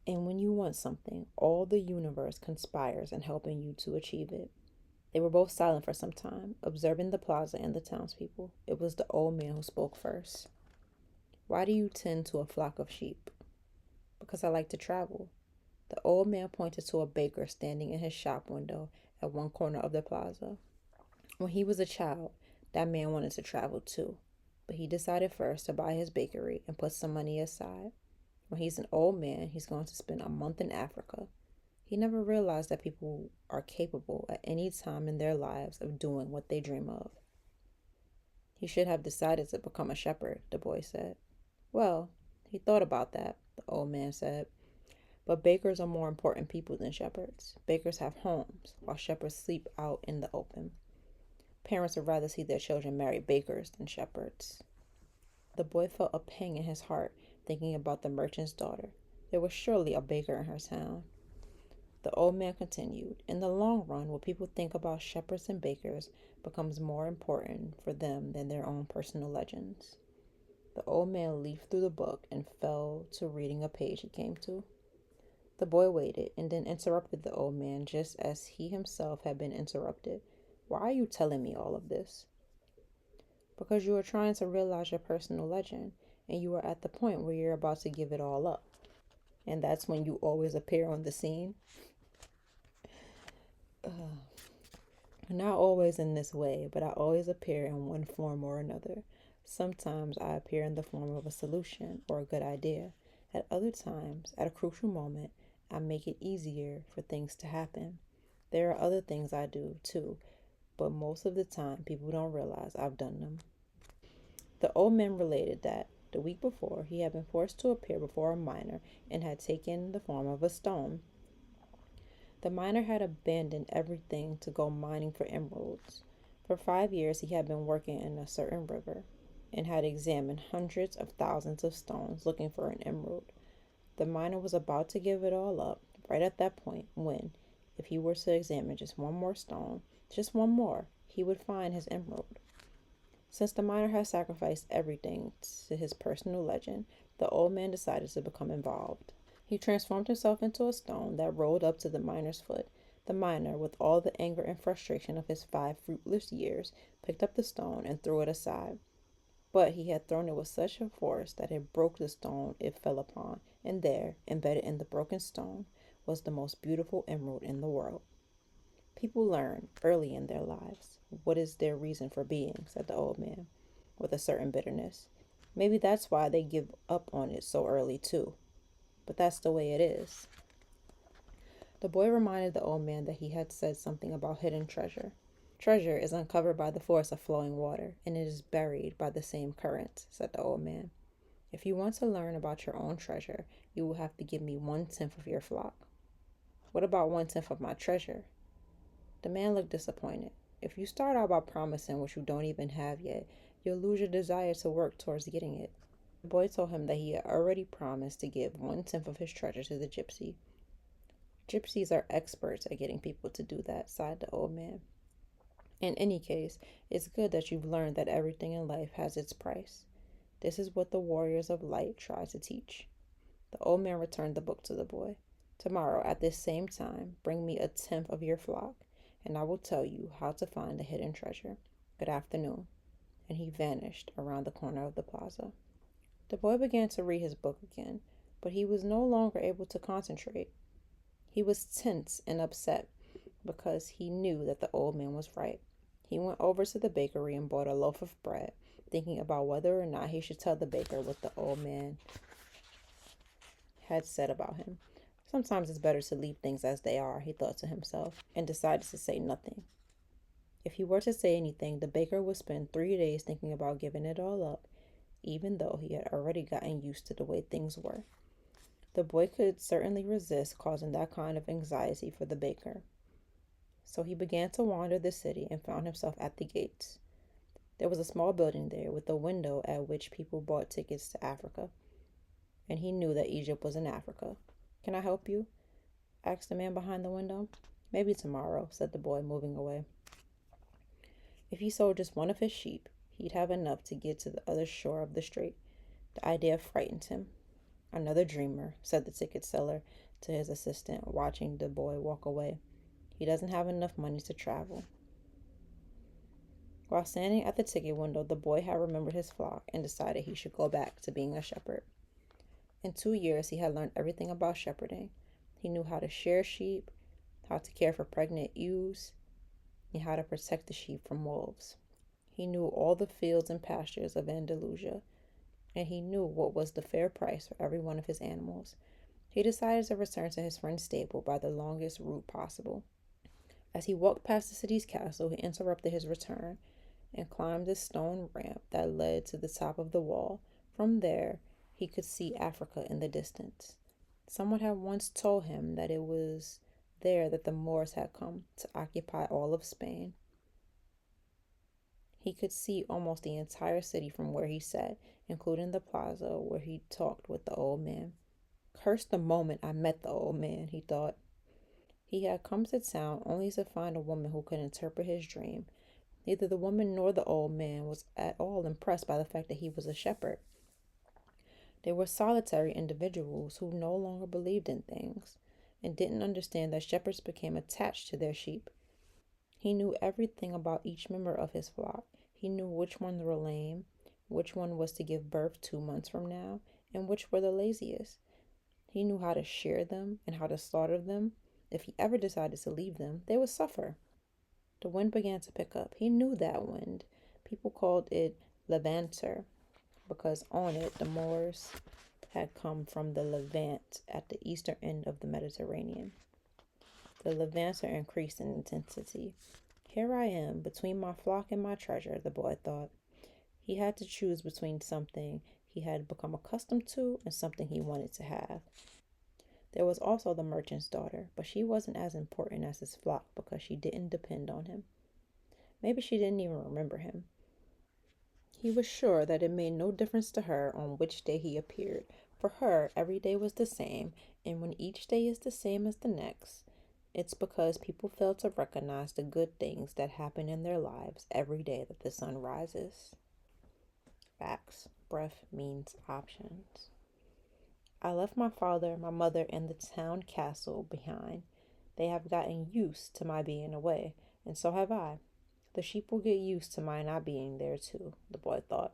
And when you want something, all the universe conspires in helping you to achieve it. They were both silent for some time, observing the plaza and the townspeople. It was the old man who spoke first. Why do you tend to a flock of sheep? Because I like to travel. The old man pointed to a baker standing in his shop window at one corner of the plaza. When he was a child, that man wanted to travel too, but he decided first to buy his bakery and put some money aside. When he's an old man, he's going to spend a month in Africa. He never realized that people are capable at any time in their lives of doing what they dream of. He should have decided to become a shepherd, the boy said. Well, he thought about that, the old man said. But bakers are more important people than shepherds. Bakers have homes, while shepherds sleep out in the open. Parents would rather see their children marry bakers than shepherds. The boy felt a pang in his heart, thinking about the merchant's daughter. There was surely a baker in her town. The old man continued, in the long run, what people think about shepherds and bakers becomes more important for them than their own personal legends. The old man leafed through the book and fell to reading a page he came to. The boy waited and then interrupted the old man just as he himself had been interrupted. Why are you telling me all of this? Because you are trying to realize your personal legend, and you are at the point where you're about to give it all up. And that's when you always appear on the scene. Not always in this way, but I always appear in one form or another. Sometimes I appear in the form of a solution or a good idea. At other times, at a crucial moment, I make it easier for things to happen. There are other things I do too, but most of the time people don't realize I've done them. The old man related that the week before he had been forced to appear before a miner and had taken the form of a stone. The miner had abandoned everything to go mining for emeralds. For 5 years he had been working in a certain river and had examined hundreds of thousands of stones looking for an emerald. The miner was about to give it all up right at that point when, if he were to examine just one more stone, just one more, he would find his emerald. Since the miner had sacrificed everything to his personal legend, the old man decided to become involved. He transformed himself into a stone that rolled up to the miner's foot. The miner, with all the anger and frustration of his 5 fruitless years, picked up the stone and threw it aside. But he had thrown it with such a force that it broke the stone it fell upon, and there, embedded in the broken stone, was the most beautiful emerald in the world. People learn early in their lives what is their reason for being, said the old man, with a certain bitterness. Maybe that's why they give up on it so early, too. But that's the way it is. The boy reminded the old man that he had said something about hidden treasure. Treasure is uncovered by the force of flowing water, and it is buried by the same current, said the old man. If you want to learn about your own treasure, you will have to give me 1/10 of your flock. What about 1/10 of my treasure? The man looked disappointed. If you start out by promising what you don't even have yet, you'll lose your desire to work towards getting it. The boy told him that he had already promised to give 1/10 of his treasure to the gypsy. Gypsies are experts at getting people to do that, sighed the old man. In any case, it's good that you've learned that everything in life has its price. This is what the warriors of light try to teach. The old man returned the book to the boy. Tomorrow, at this same time, bring me 1/10 of your flock, and I will tell you how to find the hidden treasure. Good afternoon. And he vanished around the corner of the plaza. The boy began to read his book again, but he was no longer able to concentrate. He was tense and upset because he knew that the old man was right. He went over to the bakery and bought a loaf of bread, thinking about whether or not he should tell the baker what the old man had said about him. Sometimes it's better to leave things as they are, he thought to himself, and decided to say nothing. If he were to say anything, the baker would spend 3 days thinking about giving it all up, even though he had already gotten used to the way things were. The boy could certainly resist causing that kind of anxiety for the baker. So he began to wander the city and found himself at the gates. There was a small building there with a window at which people bought tickets to Africa, and he knew that Egypt was in Africa. Can I help you? Asked the man behind the window. Maybe tomorrow, said the boy, moving away. If he sold just one of his sheep, he'd have enough to get to the other shore of the strait. The idea frightened him. Another dreamer, said the ticket seller to his assistant, watching the boy walk away. He doesn't have enough money to travel. While standing at the ticket window, the boy had remembered his flock and decided he should go back to being a shepherd. In 2 years, he had learned everything about shepherding. He knew how to shear sheep, how to care for pregnant ewes, and how to protect the sheep from wolves. He knew all the fields and pastures of Andalusia, and he knew what was the fair price for every one of his animals. He decided to return to his friend's stable by the longest route possible. As he walked past the city's castle, he interrupted his return and climbed the stone ramp that led to the top of the wall. From there, he could see Africa in the distance. Someone had once told him that it was there that the Moors had come to occupy all of Spain. He could see almost the entire city from where he sat, including the plaza where he talked with the old man. Curse the moment I met the old man, he thought. He had come to town only to find a woman who could interpret his dream. Neither the woman nor the old man was at all impressed by the fact that he was a shepherd. They were solitary individuals who no longer believed in things and didn't understand that shepherds became attached to their sheep. He knew everything about each member of his flock. He knew which ones were lame, which one was to give birth 2 months from now, and which were the laziest. He knew how to shear them and how to slaughter them. If he ever decided to leave them, they would suffer. The wind began to pick up. He knew that wind. People called it Levanter because on it the Moors had come from the Levant at the eastern end of the Mediterranean. The Levanter increased in intensity. Here I am, between my flock and my treasure, the boy thought. He had to choose between something he had become accustomed to and something he wanted to have. There was also the merchant's daughter, but she wasn't as important as his flock because she didn't depend on him. Maybe she didn't even remember him. He was sure that it made no difference to her on which day he appeared. For her, every day was the same, and when each day is the same as the next, it's because people fail to recognize the good things that happen in their lives every day that the sun rises. Facts. Breath means options. I left my father, my mother, and the town castle behind. They have gotten used to my being away, and so have I. The sheep will get used to my not being there too, the boy thought.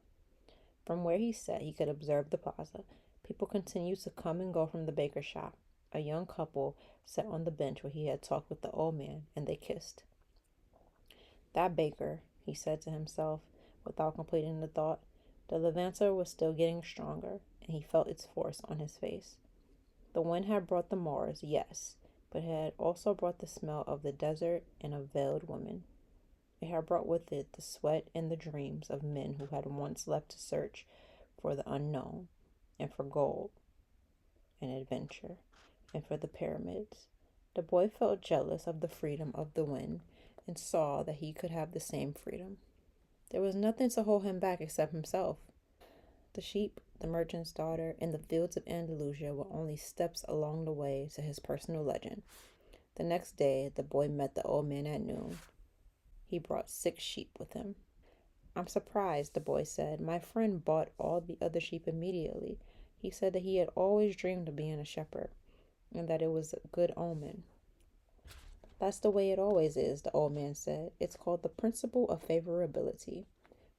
From where he sat, he could observe the plaza. People continued to come and go from the baker's shop. A young couple sat on the bench where he had talked with the old man, and they kissed. That baker, he said to himself, without completing the thought. The Levanter was still getting stronger, and he felt its force on his face. The wind had brought the Moors, yes, but it had also brought the smell of the desert and of veiled women. It had brought with it the sweat and the dreams of men who had once left to search for the unknown, and for gold, and adventure, and for the pyramids. The boy felt jealous of the freedom of the wind, and saw that he could have the same freedom. There was nothing to hold him back except himself. The sheep, the merchant's daughter, and the fields of Andalusia were only steps along the way to his personal legend. The next day, the boy met the old man at noon. He brought 6 sheep with him. I'm surprised, the boy said. My friend bought all the other sheep immediately. He said that he had always dreamed of being a shepherd, and that it was a good omen. That's the way it always is, the old man said. It's called the principle of favorability.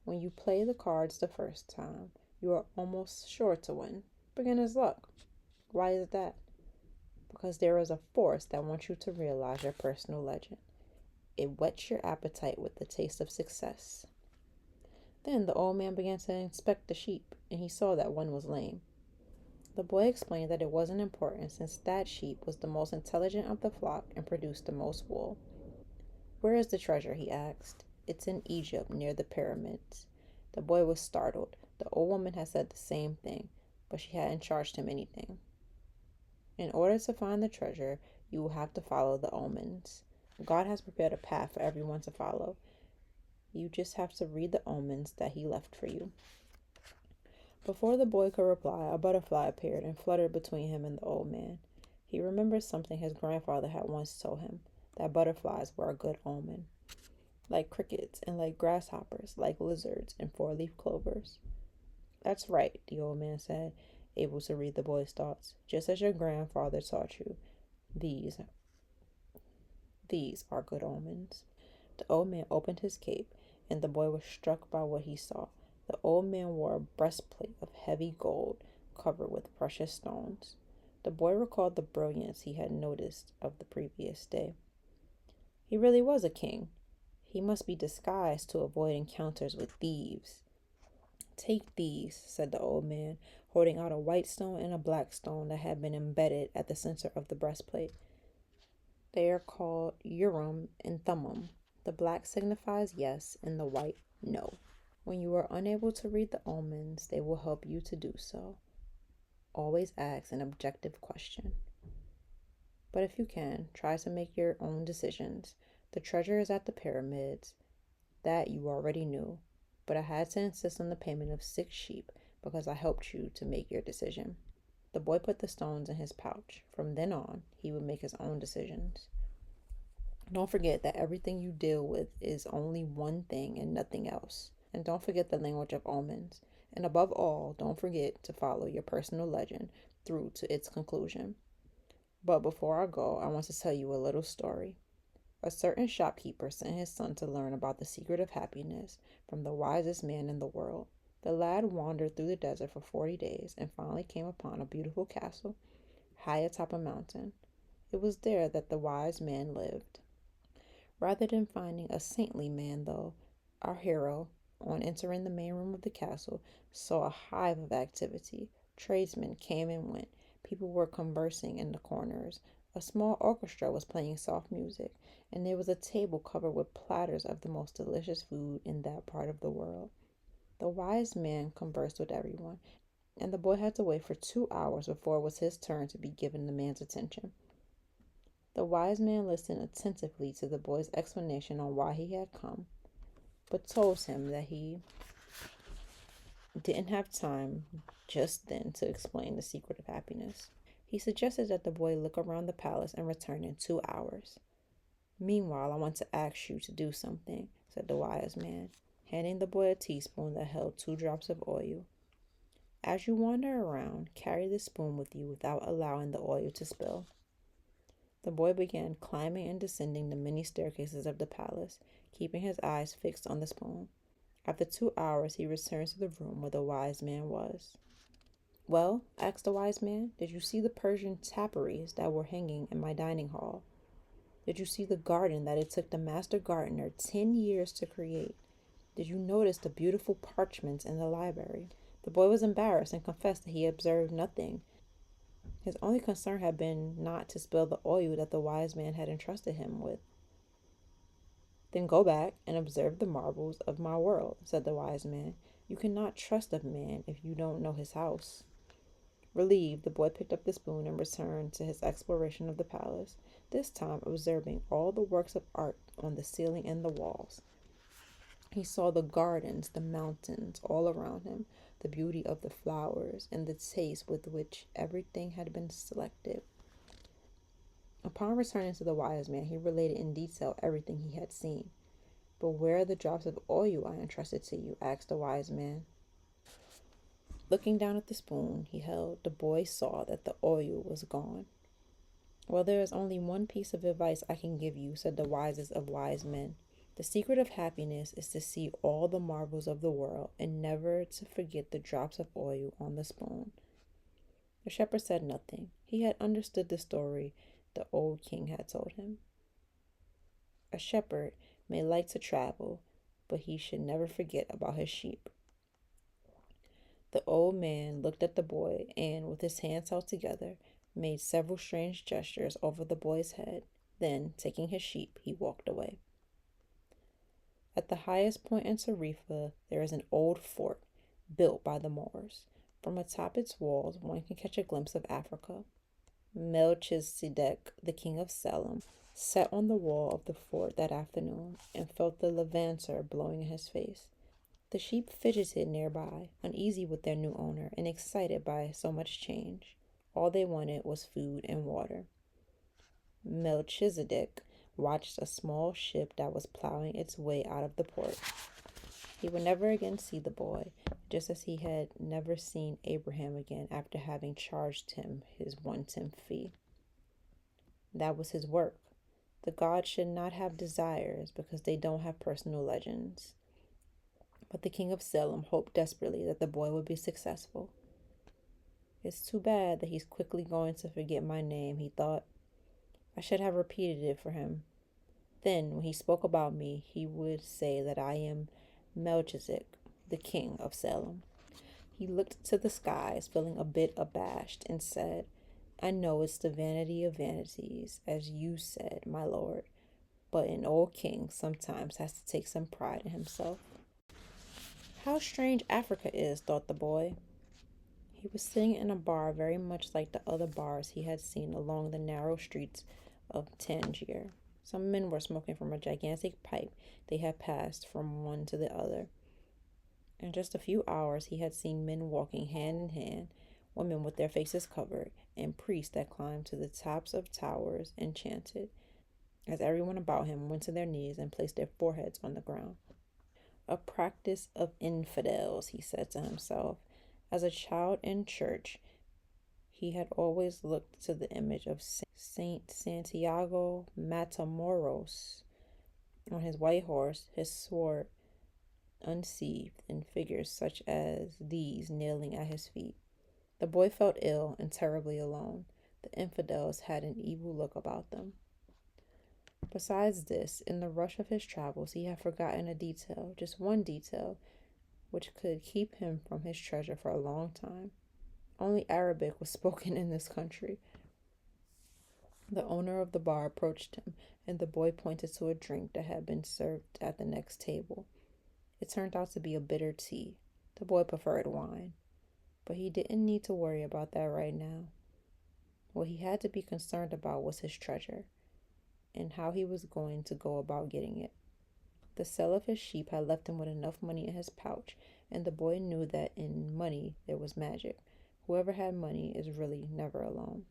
When you play the cards the first time, you are almost sure to win. Beginner's luck. Why is that? Because there is a force that wants you to realize your personal legend. It whets your appetite with the taste of success. Then the old man began to inspect the sheep, and he saw that one was lame. The boy explained that it wasn't important since that sheep was the most intelligent of the flock and produced the most wool. Where is the treasure? He asked. It's in Egypt, near the pyramids. The boy was startled. The old woman had said the same thing, but she hadn't charged him anything. In order to find the treasure, you will have to follow the omens. God has prepared a path for everyone to follow. You just have to read the omens that he left for you. Before the boy could reply, a butterfly appeared and fluttered between him and the old man. He remembered something his grandfather had once told him, that butterflies were a good omen. Like crickets and like grasshoppers, like lizards and 4-leaf clovers. That's right, the old man said. able to read the boy's thoughts, just as your grandfather taught you. These, these are good omens. The old man opened his cape, and the boy was struck by what he saw. The old man wore a breastplate of heavy gold covered with precious stones. The boy recalled the brilliance he had noticed of the previous day. He really was a king. He must be disguised to avoid encounters with thieves. Take these, said the old man, holding out a white stone and a black stone that had been embedded at the center of the breastplate. They are called Urim and Thummim. The black signifies yes, and the white no. When you are unable to read the omens, they will help you to do so. Always ask an objective question. But if you can, try to make your own decisions. The treasure is at the pyramids. That you already knew. But I had to insist on the payment of 6 sheep because I helped you to make your decision. The boy put the stones in his pouch. From then on, he would make his own decisions. Don't forget that everything you deal with is only one thing and nothing else. And don't forget the language of omens. And above all, don't forget to follow your personal legend through to its conclusion. But before I go, I want to tell you a little story. A certain shopkeeper sent his son to learn about the secret of happiness from the wisest man in the world. The lad wandered through the desert for 40 days and finally came upon a beautiful castle high atop a mountain. It was there that the wise man lived. Rather than finding a saintly man, though, our hero, on entering the main room of the castle, saw a hive of activity. Tradesmen came and went. People were conversing in the corners. A small orchestra was playing soft music, and there was a table covered with platters of the most delicious food in that part of the world. The wise man conversed with everyone, and the boy had to wait for 2 hours before it was his turn to be given the man's attention. The wise man listened attentively to the boy's explanation on why he had come, but told him that he didn't have time just then to explain the secret of happiness. He suggested that the boy look around the palace and return in 2 hours. Meanwhile, I want to ask you to do something, said the wise man, handing the boy a teaspoon that held 2 drops of oil. As you wander around, carry the spoon with you without allowing the oil to spill. The boy began climbing and descending the many staircases of the palace, keeping his eyes fixed on the spoon. After 2 hours, he returned to the room where the wise man was. Well, asked the wise man, did you see the Persian tapestries that were hanging in my dining hall? Did you see the garden that it took the master gardener 10 years to create? Did you notice the beautiful parchments in the library? The boy was embarrassed and confessed that he observed nothing. His only concern had been not to spill the oil that the wise man had entrusted him with. Then go back and observe the marvels of my world, said the wise man. You cannot trust a man if you don't know his house. Relieved, the boy picked up the spoon and returned to his exploration of the palace, this time observing all the works of art on the ceiling and the walls. He saw the gardens, the mountains all around him, the beauty of the flowers, and the taste with which everything had been selected. Upon returning to the wise man, he related in detail everything he had seen. But where are the drops of oil I entrusted to you? Asked the wise man. Looking down at the spoon he held, the boy saw that the oil was gone. Well, there is only one piece of advice I can give you, said the wisest of wise men. The secret of happiness is to see all the marvels of the world and never to forget the drops of oil on the spoon. The shepherd said nothing. He had understood the story the old king had told him. A shepherd may like to travel, but he should never forget about his sheep. The old man looked at the boy and, with his hands held together, made several strange gestures over the boy's head. Then, taking his sheep, he walked away. At the highest point in Tarifa, there is an old fort built by the Moors. From atop its walls, one can catch a glimpse of Africa. Melchizedek, the king of Salem, sat on the wall of the fort that afternoon and felt the levanter blowing in his face. The sheep fidgeted nearby, uneasy with their new owner and excited by so much change. All they wanted was food and water. Melchizedek watched a small ship that was plowing its way out of the port. He would never again see the boy, just as he had never seen Abraham again after having charged him his 1/10 fee. That was his work. The gods should not have desires because they don't have personal legends. But the king of Salem hoped desperately that the boy would be successful. It's too bad that he's quickly going to forget my name, he thought. I should have repeated it for him. Then, when he spoke about me, he would say that I am Melchizedek, the king of Salem. He looked to the skies, feeling a bit abashed, and said, I know it's the vanity of vanities, as you said, my lord, but an old king sometimes has to take some pride in himself. How strange Africa is, thought the boy. He was sitting in a bar very much like the other bars he had seen along the narrow streets of Tangier. Some men were smoking from a gigantic pipe they had passed from one to the other. In just a few hours he had seen men walking hand in hand, women with their faces covered, and priests that climbed to the tops of towers and chanted, as everyone about him went to their knees and placed their foreheads on the ground. A practice of infidels, he said to himself. As a child in church, he had always looked to the image of Saint Santiago Matamoros on his white horse, his sword unsheathed, and figures such as these kneeling at his feet. The boy felt ill and terribly alone. The infidels had an evil look about them. Besides this, in the rush of his travels, he had forgotten a detail, just one detail, which could keep him from his treasure for a long time. Only Arabic was spoken in this country. The owner of the bar approached him, and the boy pointed to a drink that had been served at the next table. It turned out to be a bitter tea. The boy preferred wine, but he didn't need to worry about that right now. What he had to be concerned about was his treasure, and how he was going to go about getting it. The sale of his sheep had left him with enough money in his pouch, and the boy knew that in money there was magic. Whoever had money is really never alone.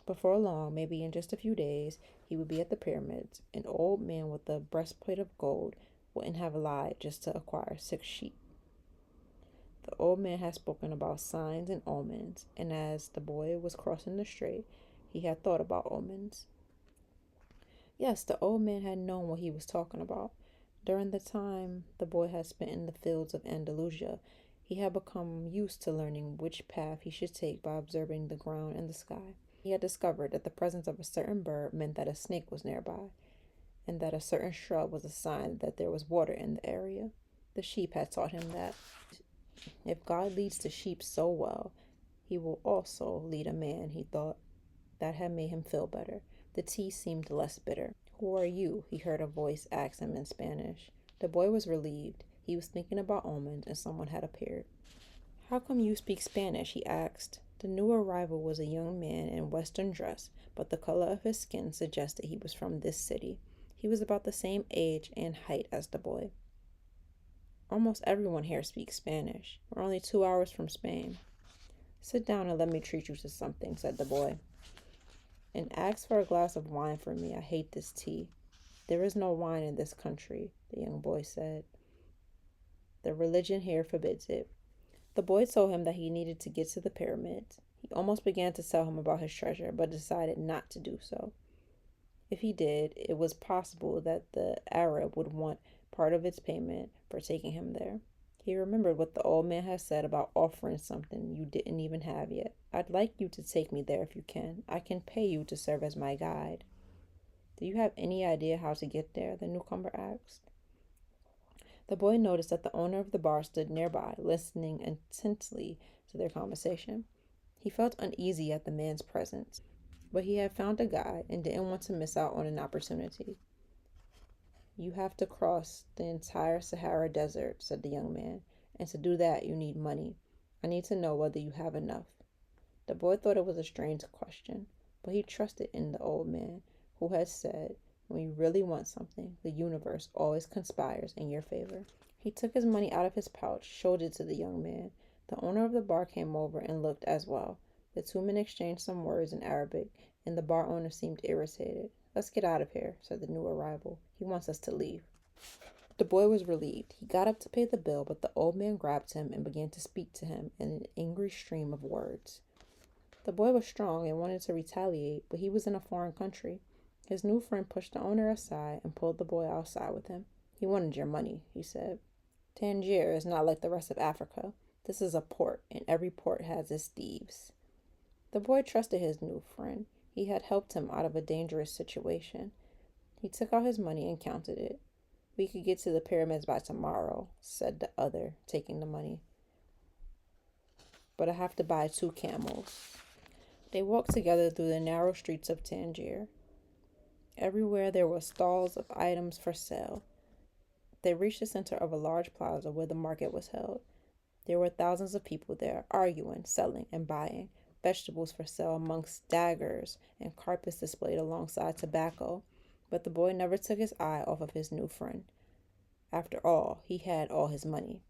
Before long, maybe in just a few days, he would be at the pyramids. An old man with a breastplate of gold wouldn't have lied just to acquire 6 sheep. The old man had spoken about signs and omens, and as the boy was crossing the strait, he had thought about omens. Yes, the old man had known what he was talking about. During the time the boy had spent in the fields of Andalusia, he had become used to learning which path he should take by observing the ground and the sky. He had discovered that the presence of a certain bird meant that a snake was nearby, and that a certain shrub was a sign that there was water in the area. The sheep had taught him that. If God leads the sheep so well, he will also lead a man, he thought. That had made him feel better. The tea seemed less bitter. Who are you? He heard a voice ask him in Spanish. The boy was relieved. He was thinking about omens, and someone had appeared. How come you speak Spanish? He asked. The new arrival was a young man in Western dress, but the color of his skin suggested he was from this city. He was about the same age and height as the boy. Almost everyone here speaks Spanish. We're only 2 hours from Spain. Sit down and let me treat you to something, said the boy. And ask for a glass of wine for me. I hate this tea. There is no wine in this country, the young boy said. The religion here forbids it. The boy told him that he needed to get to the pyramids. He almost began to tell him about his treasure, but decided not to do so. If he did, it was possible that the Arab would want part of its payment for taking him there. He remembered what the old man had said about offering something you didn't even have yet. I'd like you to take me there if you can. I can pay you to serve as my guide. Do you have any idea how to get there? The newcomer asked. The boy noticed that the owner of the bar stood nearby, listening intently to their conversation. He felt uneasy at the man's presence, but he had found a guide and didn't want to miss out on an opportunity. You have to cross the entire Sahara Desert, said the young man, and to do that you need money. I need to know whether you have enough. The boy thought it was a strange question, but he trusted in the old man, who had said, when you really want something, the universe always conspires in your favor. He took his money out of his pouch, showed it to the young man. The owner of the bar came over and looked as well. The 2 men exchanged some words in Arabic, and the bar owner seemed irritated. Let's get out of here, said the new arrival. He wants us to leave. The boy was relieved. He got up to pay the bill, but the old man grabbed him and began to speak to him in an angry stream of words. The boy was strong and wanted to retaliate, but he was in a foreign country. His new friend pushed the owner aside and pulled the boy outside with him. He wanted your money, he said. Tangier is not like the rest of Africa. This is a port, and every port has its thieves. The boy trusted his new friend. He had helped him out of a dangerous situation. He took out his money and counted it. We could get to the pyramids by tomorrow, said the other, taking the money. But I have to buy 2 camels. They walked together through the narrow streets of Tangier. Everywhere there were stalls of items for sale. They reached the center of a large plaza where the market was held. There were thousands of people there, arguing, selling, and buying. Vegetables for sale amongst daggers and carpets displayed alongside tobacco. But the boy never took his eye off of his new friend. After all, he had all his money.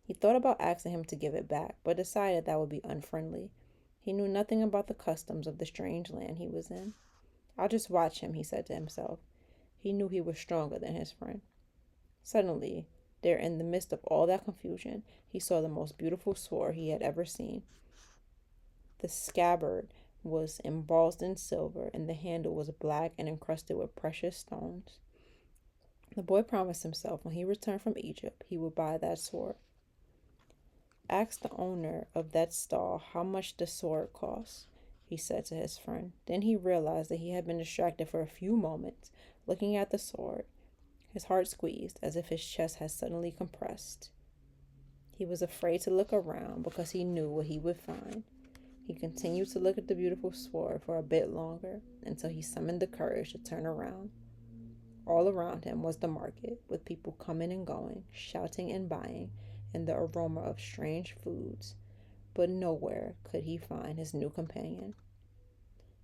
He thought about asking him to give it back, but decided that would be unfriendly. He knew nothing about the customs of the strange land he was in. I'll just watch him, he said to himself. He knew he was stronger than his friend. Suddenly, there in the midst of all that confusion, he saw the most beautiful sword he had ever seen. The scabbard was embossed in silver, and the handle was black and encrusted with precious stones. The boy promised himself when he returned from Egypt he would buy that sword. Ask the owner of that stall how much the sword cost, he said to his friend. Then he realized that he had been distracted for a few moments, looking at the sword. His heart squeezed as if his chest had suddenly compressed. He was afraid to look around because he knew what he would find. He continued to look at the beautiful sword for a bit longer until he summoned the courage to turn around. All around him was the market, with people coming and going, shouting and buying, and the aroma of strange foods. But nowhere could he find his new companion.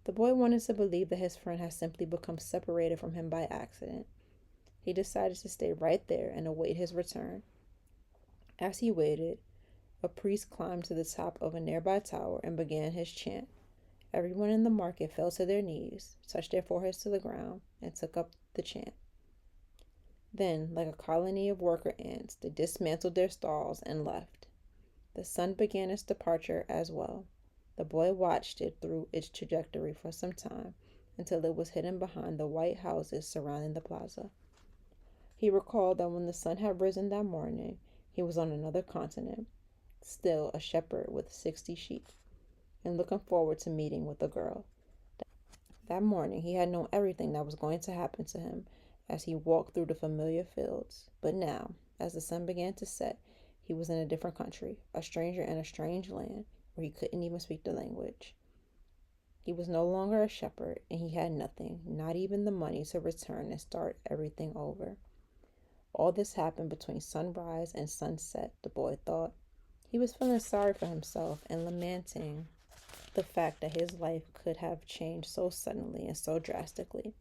The boy wanted to believe that his friend had simply become separated from him by accident. He decided to stay right there and await his return. As he waited, a priest climbed to the top of a nearby tower and began his chant. Everyone in the market fell to their knees, touched their foreheads to the ground, and took up the chant. Then, like a colony of worker ants, they dismantled their stalls and left. The sun began its departure as well. The boy watched it through its trajectory for some time until it was hidden behind the white houses surrounding the plaza. He recalled that when the sun had risen that morning, he was on another continent, still a shepherd with 60 sheep, and looking forward to meeting with a girl. That morning, he had known everything that was going to happen to him as he walked through the familiar fields. But now, as the sun began to set, he was in a different country, a stranger in a strange land where he couldn't even speak the language. He was no longer a shepherd, and he had nothing, not even the money to return and start everything over. All this happened between sunrise and sunset, the boy thought. He was feeling sorry for himself and lamenting the fact that his life could have changed so suddenly and so drastically.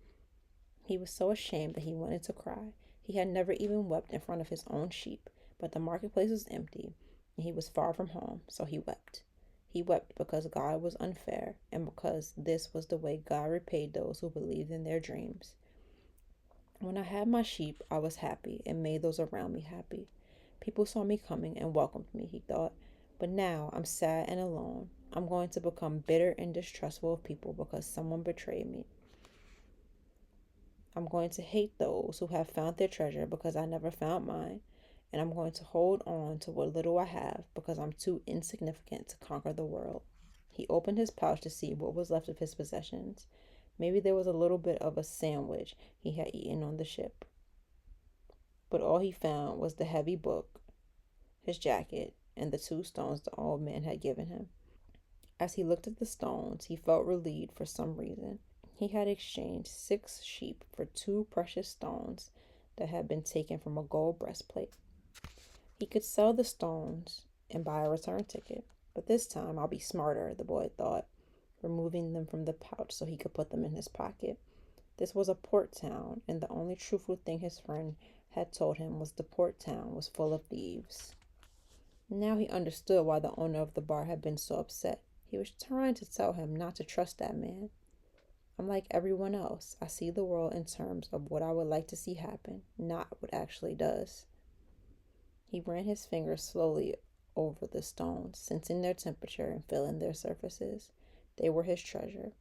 He was so ashamed that he wanted to cry. He had never even wept in front of his own sheep, but the marketplace was empty, and he was far from home, so he wept. He wept because God was unfair, and because this was the way God repaid those who believed in their dreams. When I had my sheep, I was happy and made those around me happy. People saw me coming and welcomed me, he thought. But now I'm sad and alone. I'm going to become bitter and distrustful of people because someone betrayed me. I'm going to hate those who have found their treasure because I never found mine. And I'm going to hold on to what little I have because I'm too insignificant to conquer the world. He opened his pouch to see what was left of his possessions. Maybe there was a little bit of a sandwich he had eaten on the ship. But all he found was the heavy book, his jacket, and the 2 stones the old man had given him. As he looked at the stones, he felt relieved for some reason. He had exchanged 6 sheep for 2 precious stones that had been taken from a gold breastplate. He could sell the stones and buy a return ticket. But this time I'll be smarter, the boy thought, removing them from the pouch so he could put them in his pocket. This was a port town, and the only truthful thing his friend had told him was the port town was full of thieves. Now he understood why the owner of the bar had been so upset. He was trying to tell him not to trust that man. I'm like everyone else. I see the world in terms of what I would like to see happen, not what actually does. He ran his fingers slowly over the stones, sensing their temperature and feeling their surfaces. They were his treasure.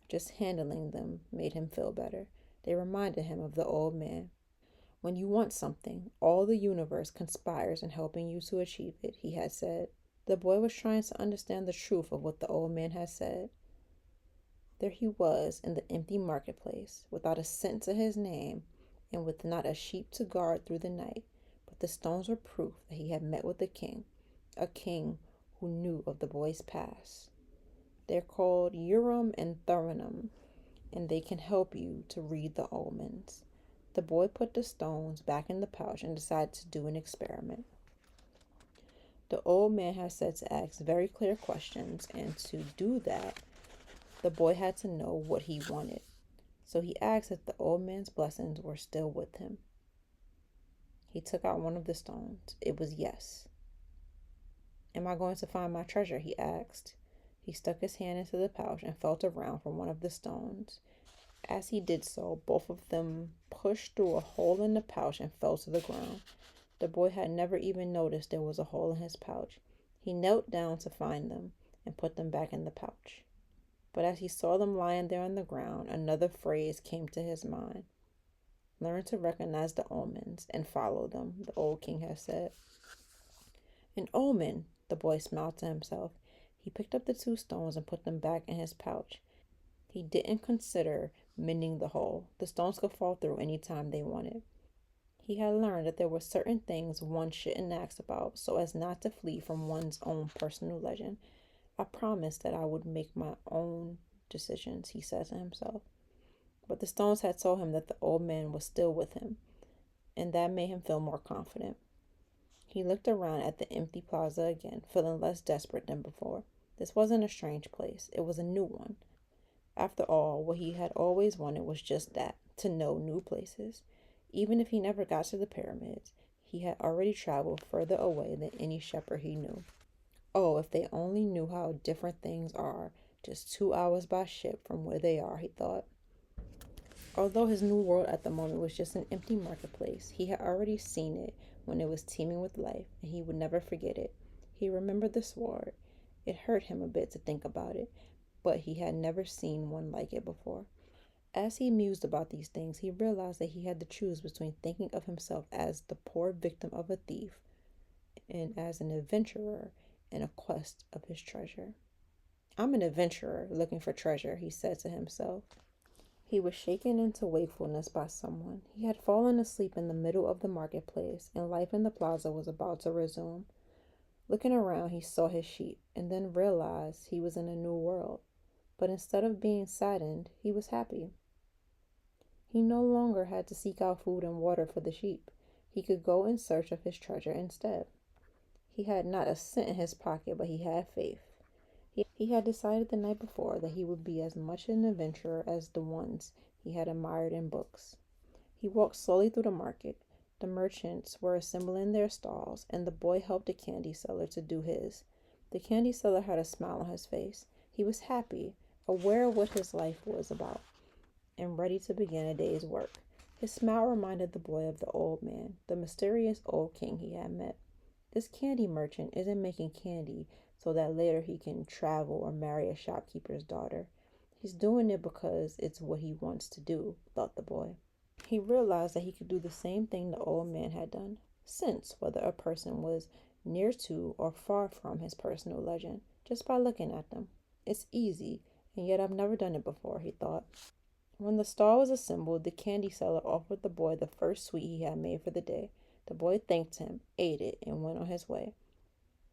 Just handling them made him feel better. They reminded him of the old man. When you want something, all the universe conspires in helping you to achieve it, he had said. The boy was trying to understand the truth of what the old man had said. There he was in the empty marketplace, without a cent to his name, and with not a sheep to guard through the night. But the stones were proof that he had met with a king who knew of the boy's past. They're called Urim and Thummim, and they can help you to read the omens. The boy put the stones back in the pouch and decided to do an experiment. The old man had said to ask very clear questions, and to do that, the boy had to know what he wanted. So he asked if the old man's blessings were still with him. He took out one of the stones. It was yes. Am I going to find my treasure? He asked. He stuck his hand into the pouch and felt around for one of the stones. As he did so, both of them pushed through a hole in the pouch and fell to the ground. The boy had never even noticed there was a hole in his pouch. He knelt down to find them and put them back in the pouch. But as he saw them lying there on the ground, another phrase came to his mind. Learn to recognize the omens and follow them, the old king had said. An omen, the boy smiled to himself. He picked up the two stones and put them back in his pouch. He didn't consider mending the hole. The stones could fall through any time they wanted. He had learned that there were certain things one shouldn't ask about so as not to flee from one's own personal legend. I promised that I would make my own decisions, he said to himself. But the stones had told him that the old man was still with him, and that made him feel more confident. He looked around at the empty plaza again, feeling less desperate than before. This wasn't a strange place, it was a new one. After all, what he had always wanted was just that, to know new places. Even if he never got to the pyramids, he had already traveled further away than any shepherd he knew. Oh, if they only knew how different things are, just 2 hours by ship from where they are, he thought. Although his new world at the moment was just an empty marketplace, he had already seen it when it was teeming with life, and he would never forget it. He remembered the sword. It hurt him a bit to think about it, but he had never seen one like it before. As he mused about these things, he realized that he had to choose between thinking of himself as the poor victim of a thief and as an adventurer in a quest of his treasure. I'm an adventurer looking for treasure, he said to himself. He was shaken into wakefulness by someone. He had fallen asleep in the middle of the marketplace, and life in the plaza was about to resume. Looking around, he saw his sheep, and then realized he was in a new world. But instead of being saddened, he was happy. He no longer had to seek out food and water for the sheep. He could go in search of his treasure instead. He had not a cent in his pocket, but he had faith. He had decided the night before that he would be as much an adventurer as the ones he had admired in books. He walked slowly through the market. The merchants were assembling their stalls, and the boy helped the candy seller to do his. The candy seller had a smile on his face. He was happy, aware of what his life was about, and ready to begin a day's work. His smile reminded the boy of the old man, the mysterious old king he had met. This candy merchant isn't making candy so that later he can travel or marry a shopkeeper's daughter. He's doing it because it's what he wants to do, thought the boy. He realized that he could do the same thing the old man had done, sense whether a person was near to or far from his personal legend, just by looking at them. It's easy, and yet I've never done it before, he thought. When the stall was assembled, the candy seller offered the boy the first sweet he had made for the day. The boy thanked him, ate it, and went on his way.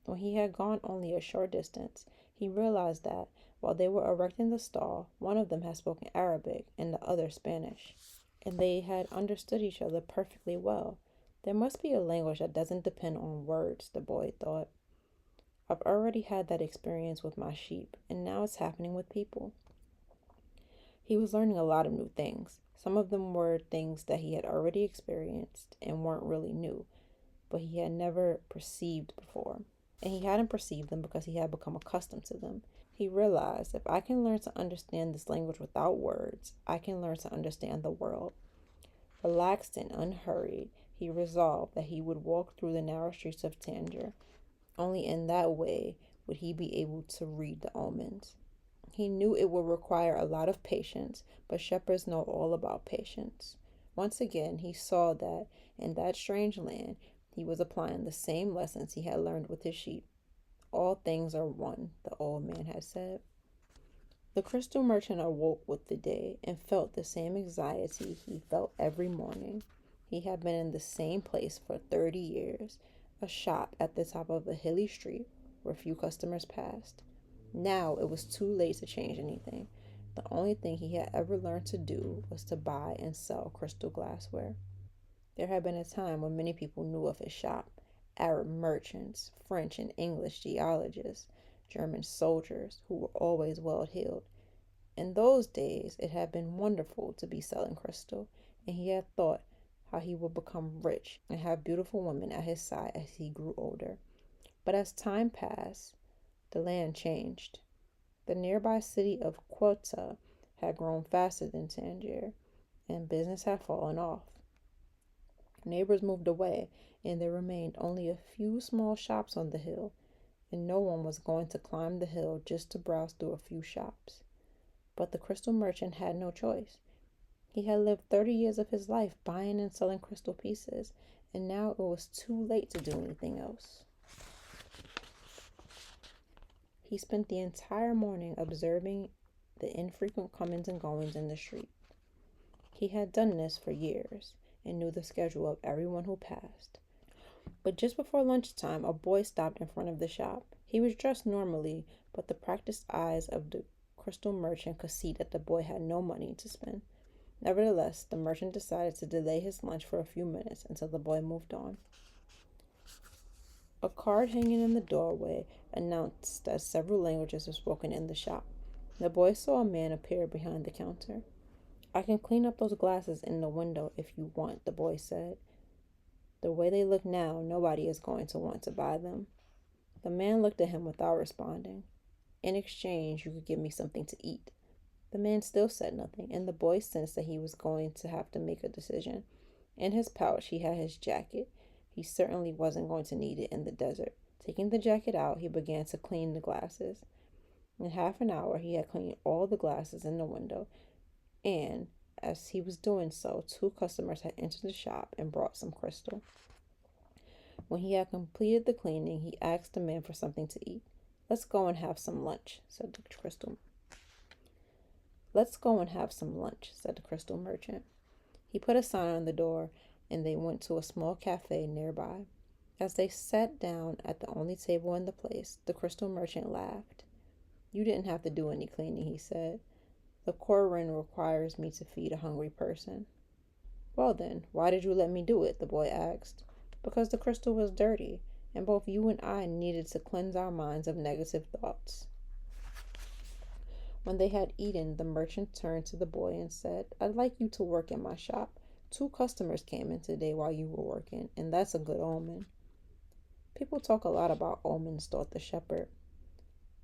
When he had gone only a short distance, he realized that, while they were erecting the stall, one of them had spoken Arabic and the other Spanish, and they had understood each other perfectly well. There must be a language that doesn't depend on words, the boy thought. I've already had that experience with my sheep, and now it's happening with people. He was learning a lot of new things. Some of them were things that he had already experienced and weren't really new, but he had never perceived before. And he hadn't perceived them because he had become accustomed to them. He realized, if I can learn to understand this language without words, I can learn to understand the world. Relaxed and unhurried, he resolved that he would walk through the narrow streets of Tangier. Only in that way would he be able to read the omens. He knew it would require a lot of patience, but shepherds know all about patience. Once again, he saw that in that strange land, he was applying the same lessons he had learned with his sheep. All things are one, the old man had said. The crystal merchant awoke with the day and felt the same anxiety he felt every morning. He had been in the same place for 30 years, a shop at the top of a hilly street where few customers passed. Now it was too late to change anything. The only thing he had ever learned to do was to buy and sell crystal glassware. There had been a time when many people knew of his shop: Arab merchants, French and English geologists, German soldiers who were always well heeled. In those days, it had been wonderful to be selling crystal, and he had thought how he would become rich and have beautiful women at his side as he grew older. But as time passed, the land changed. The nearby city of Quetta had grown faster than Tangier, and business had fallen off. Neighbors moved away, and there remained only a few small shops on the hill, and no one was going to climb the hill just to browse through a few shops. But the crystal merchant had no choice. He had lived 30 years of his life buying and selling crystal pieces, and now it was too late to do anything else. He spent the entire morning observing the infrequent comings and goings in the street. He had done this for years and knew the schedule of everyone who passed. But just before lunchtime, a boy stopped in front of the shop. He was dressed normally, but the practiced eyes of the crystal merchant could see that the boy had no money to spend. Nevertheless, the merchant decided to delay his lunch for a few minutes until the boy moved on. A card hanging in the doorway announced that several languages were spoken in the shop. The boy saw a man appear behind the counter. "I can clean up those glasses in the window if you want," the boy said. "The way they look now, nobody is going to want to buy them." The man looked at him without responding. "In exchange, you could give me something to eat." The man still said nothing, and the boy sensed that he was going to have to make a decision. In his pouch, he had his jacket. He certainly wasn't going to need it in the desert. Taking the jacket out, he began to clean the glasses. In half an hour, he had cleaned all the glasses in the window, and as he was doing so, two customers had entered the shop and brought some crystal. When he had completed the cleaning, he asked the man for something to eat. "Let's go and have some lunch," said the crystal. "Let's go and have some lunch," said the crystal merchant. He put a sign on the door, and they went to a small cafe nearby. As they sat down at the only table in the place, the crystal merchant laughed. "You didn't have to do any cleaning," he said. "The Koran requires me to feed a hungry person." "Well then, why did you let me do it?" the boy asked. "Because the crystal was dirty, and both you and I needed to cleanse our minds of negative thoughts." When they had eaten, the merchant turned to the boy and said, "I'd like you to work in my shop. 2 customers came in today while you were working, and that's a good omen." People talk a lot about omens, thought the shepherd,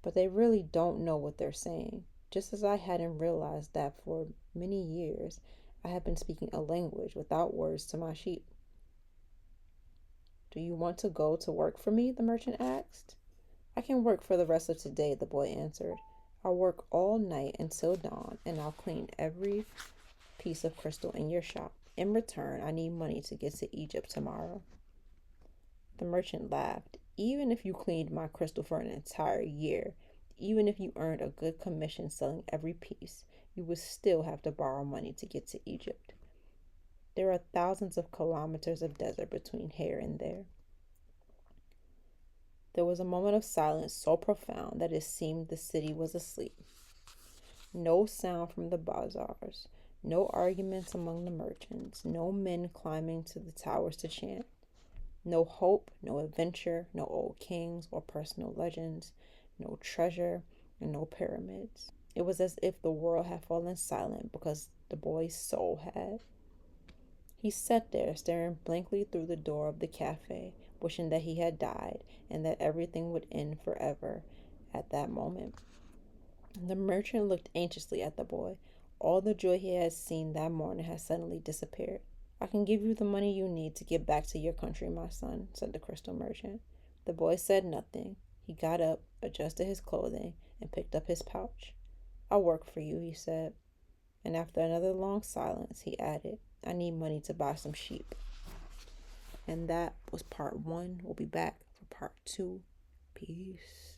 but they really don't know what they're saying. Just as I hadn't realized that for many years I had been speaking a language without words to my sheep. "Do you want to go to work for me?" the merchant asked. "I can work for the rest of today," the boy answered. "I'll work all night until dawn, and I'll clean every piece of crystal in your shop. In return, I need money to get to Egypt tomorrow." The merchant laughed. "Even if you cleaned my crystal for an entire year, even if you earned a good commission selling every piece, you would still have to borrow money to get to Egypt. There are thousands of kilometers of desert between here and there." There was a moment of silence so profound that it seemed the city was asleep. No sound from the bazaars, no arguments among the merchants, no men climbing to the towers to chant. No hope, no adventure, no old kings or personal legends, no treasure, and no pyramids. It was as if the world had fallen silent because the boy's soul had. He sat there staring blankly through the door of the cafe, wishing that he had died and that everything would end forever at that moment. The merchant looked anxiously at the boy. All the joy he had seen that morning had suddenly disappeared. I can give you the money you need to get back to your country, my son, said the crystal merchant. The boy said nothing. He got up, adjusted his clothing, and picked up his pouch. I'll work for you, he said. And after another long silence, he added, I need money to buy some sheep. And that was part one. We'll be back for part two. Peace.